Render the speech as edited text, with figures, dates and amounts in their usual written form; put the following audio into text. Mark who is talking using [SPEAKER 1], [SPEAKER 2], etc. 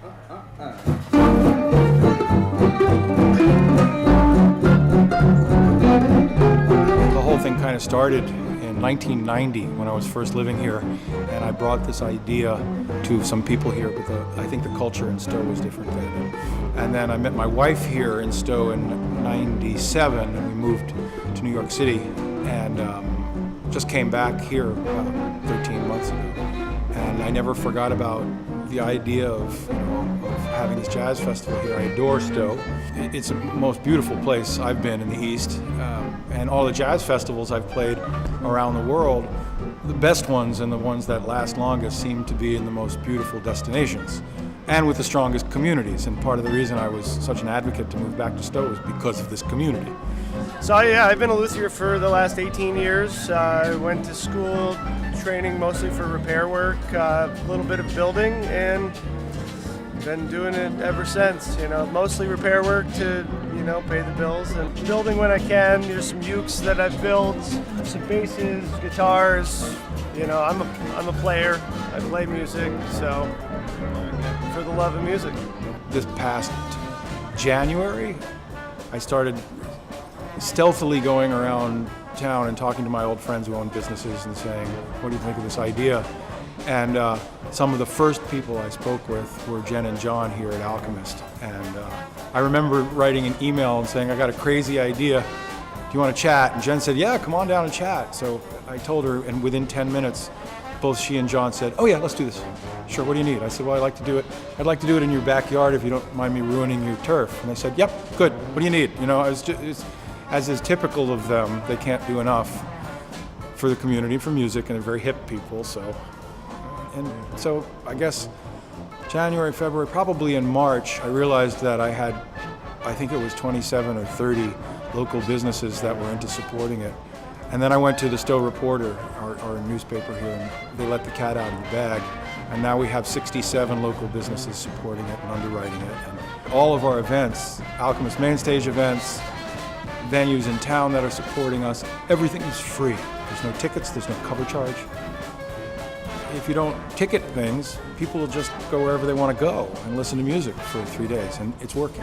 [SPEAKER 1] The whole thing kind of started in 1990 when I was first living here, and I brought this idea to some people here, but I think the culture in Stowe was different then. And then I met my wife here in Stowe in 97, and we moved to New York City, and just came back here about 13 months ago. And I never forgot about the idea of having this jazz festival here. I adore Stowe. It's the most beautiful place I've been in the East. And all the jazz festivals I've played around the world, the best ones and the ones that last longest seem to be in the most beautiful destinations and with the strongest communities. And part of the reason I was such an advocate to move back to Stowe was because of this community.
[SPEAKER 2] So yeah, I've been a luthier for the last 18 years. I went to school training mostly for repair work, a little bit of building, and been doing it ever since. Mostly repair work to pay the bills, and building when I can. There's some ukes that I've built, some basses, guitars. I'm a player. I play music, so for the love of music.
[SPEAKER 1] This past January, I started stealthily going around town and talking to my old friends who own businesses and saying, what do you think of this idea? And some of the first people I spoke with were Jen and John here at Alchemist. And I remember writing an email and saying, I got a crazy idea. Do you want to chat? And Jen said, yeah, come on down and chat. So I told her, and within 10 minutes, both she and John said, oh yeah, let's do this. Sure, what do you need? I said, well, I'd like to do it in your backyard if you don't mind me ruining your turf. And they said, yep, good, what do you need? As is typical of them, they can't do enough for the community, for music, and they're very hip people, so I guess January, February, probably in March, I realized that I think it was 27 or 30 local businesses that were into supporting it. And then I went to the Stowe Reporter, our newspaper here, and they let the cat out of the bag. And now we have 67 local businesses supporting it and underwriting it. And all of our events, Alchemist main stage events, venues in town that are supporting us, everything is free. There's no tickets, there's no cover charge. If you don't ticket things, people will just go wherever they want to go and listen to music for 3 days, and it's working.